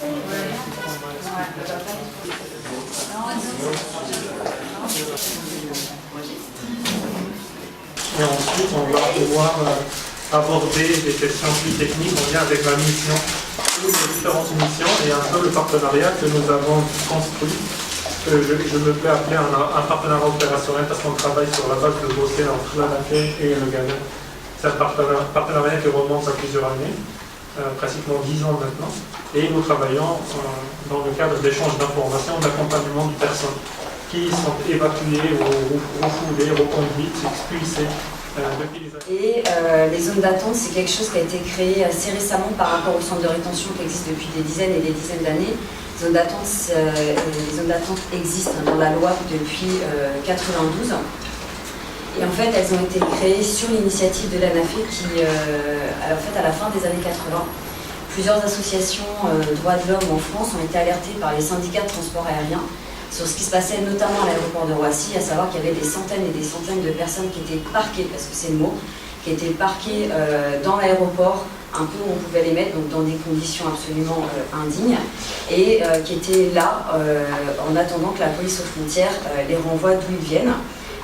Et ensuite, on va pouvoir aborder des questions plus techniques en lien avec la mission, ou les différentes missions, et un peu le partenariat que nous avons construit. Je me plais appeler un partenariat opérationnel parce qu'on travaille sur la base de bosser entre l'ANAFE et le GADEM. C'est un partenariat qui remonte à plusieurs années, pratiquement 10 ans maintenant, et nous travaillons dans le cadre d'échanges d'informations, d'accompagnement de personnes qui sont évacuées ou refoulées, reconduites, expulsées depuis les années. Et les zones d'attente, c'est quelque chose qui a été créé assez récemment par rapport au centre de rétention qui existe depuis des dizaines et des dizaines d'années. Les zones d'attente existent dans la loi depuis 92. Et en fait, elles ont été créées sur l'initiative de l'ANAFE qui, à la fin des années 80, plusieurs associations droits de l'homme en France ont été alertées par les syndicats de transport aérien sur ce qui se passait notamment à l'aéroport de Roissy, à savoir qu'il y avait des centaines et des centaines de personnes qui étaient parquées, parce que c'est le mot, qui étaient parquées dans l'aéroport, un peu où on pouvait les mettre, donc dans des conditions absolument indignes, et qui étaient là en attendant que la police aux frontières les renvoie d'où ils viennent,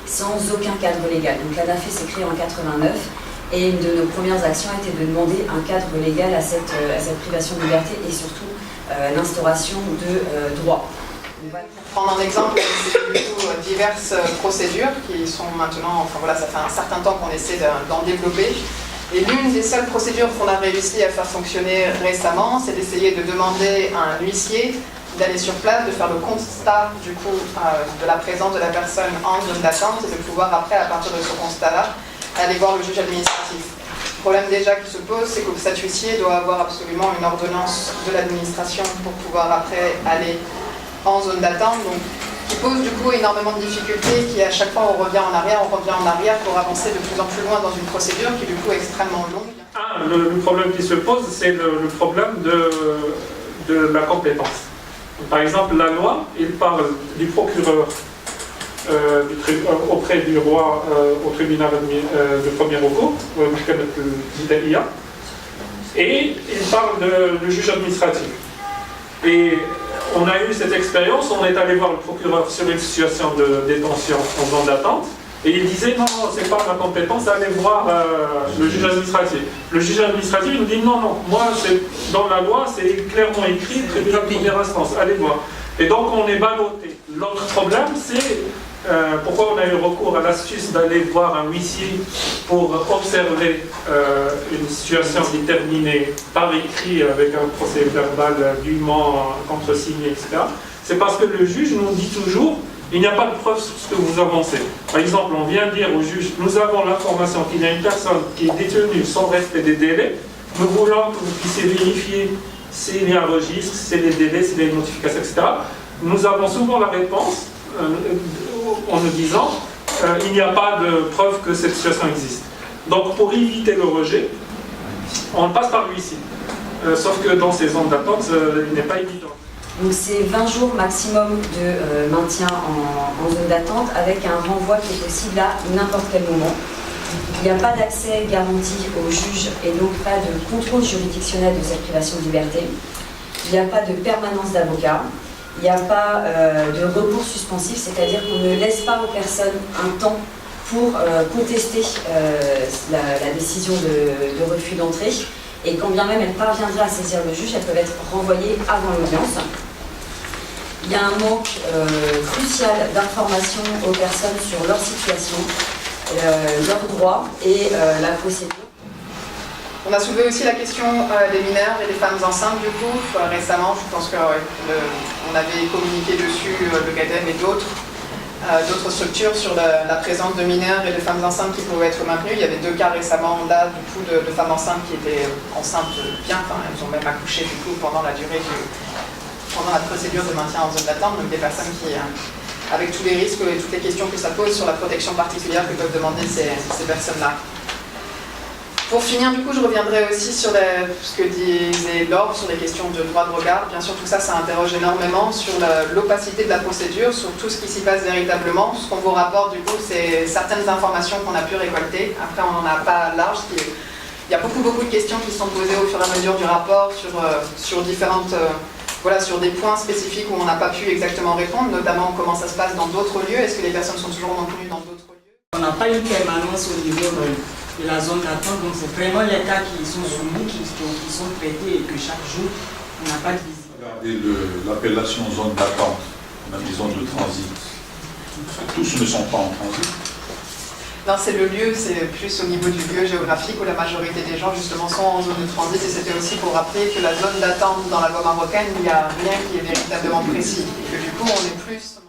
sans aucun cadre légal. Donc l'ANAFE s'est créée en 89, et une de nos premières actions était de demander un cadre légal à cette privation de liberté, et surtout l'instauration de droits. On va prendre un exemple de diverses procédures qui sont maintenant, enfin voilà, ça fait un certain temps qu'on essaie d'en développer. Et l'une des seules procédures qu'on a réussi à faire fonctionner récemment, c'est d'essayer de demander à un huissier d'aller sur place, de faire le constat du coup de la présence de la personne en zone d'attente et de pouvoir après, à partir de ce constat-là, aller voir le juge administratif. Le problème déjà qui se pose, c'est que cet huissier doit avoir absolument une ordonnance de l'administration pour pouvoir après aller en zone d'attente, donc qui pose du coup énormément de difficultés, qui à chaque fois on revient en arrière pour avancer de plus en plus loin dans une procédure qui du coup est extrêmement longue. Le problème qui se pose, c'est le problème de la compétence. Par exemple, la loi, il parle du procureur auprès du roi au tribunal de premier recours, et il parle du juge administratif. Et on a eu cette expérience, on est allé voir le procureur sur une situation de détention en zone d'attente, et il disait non, c'est pas ma compétence, allez voir le juge administratif. Le juge administratif il nous dit non, moi dans la loi c'est clairement écrit, tribunal de première instance, allez voir. Et donc on est ballotté. L'autre problème c'est pourquoi on a eu recours à l'astuce d'aller voir un huissier pour observer une situation déterminée par écrit avec un procès verbal dûment contresigné, etc. C'est parce que le juge nous dit toujours il n'y a pas de preuve sur ce que vous avancez. Par exemple, on vient dire au juge nous avons l'information qu'il y a une personne qui est détenue sans respect des délais, nous voulons que vous puissiez vérifier s'il y a un registre, s'il y a des délais, s'il y a une notification, etc. Nous avons souvent la réponse en nous disant il n'y a pas de preuve que cette situation existe. Donc pour éviter le rejet, on passe par l'huissier. Sauf que dans ces zones d'attente, il n'est pas évident. Donc c'est 20 jours maximum de maintien en zone d'attente avec un renvoi qui est possible à n'importe quel moment. Il n'y a pas d'accès garanti au juge et donc pas de contrôle juridictionnel de cette privation de liberté. Il n'y a pas de permanence d'avocat. Il n'y a pas de recours suspensif, c'est-à-dire qu'on ne laisse pas aux personnes un temps pour contester la décision de refus d'entrée. Et quand bien même elles parviendraient à saisir le juge, elles peuvent être renvoyées avant l'audience. Il y a un manque crucial d'informations aux personnes sur leur situation, leurs droits et la procédure. On a soulevé aussi la question des mineurs et des femmes enceintes du coup. Récemment, je pense qu'on avait communiqué dessus, le GADEM et d'autres structures sur la présence de mineurs et de femmes enceintes qui pouvaient être maintenues. Il y avait 2 cas récemment là, du coup, de femmes enceintes qui étaient enceintes bien, enfin, elles ont même accouché du coup pendant la procédure de maintien en zone d'attente, donc des personnes qui, avec tous les risques et toutes les questions que ça pose sur la protection particulière que peuvent demander ces personnes-là. Pour finir, du coup, je reviendrai aussi sur ce que disait Laure sur les questions de droit de regard. Bien sûr, tout ça, ça interroge énormément sur l'opacité de la procédure, sur tout ce qui s'y passe véritablement. Ce qu'on vous rapporte, du coup, c'est certaines informations qu'on a pu récolter. Après, on n'en a pas large. Il y a beaucoup de questions qui sont posées au fur et à mesure du rapport sur différentes voilà, sur des points spécifiques où on n'a pas pu exactement répondre, notamment comment ça se passe dans d'autres lieux. Est-ce que les personnes sont toujours maintenues dans d'autres lieux? On n'a pas une permanence au niveau de la zone d'attente, donc c'est vraiment les cas qui sont soumis, qui sont traités et que chaque jour, on n'a pas de visite. Regardez l'appellation zone d'attente, on a des zones de transit. Tous ne sont pas en transit. Non, c'est le lieu, c'est plus au niveau du lieu géographique où la majorité des gens justement sont en zone de transit, et c'était aussi pour rappeler que la zone d'attente dans la loi marocaine, il n'y a rien qui est véritablement précis et que du coup on est plus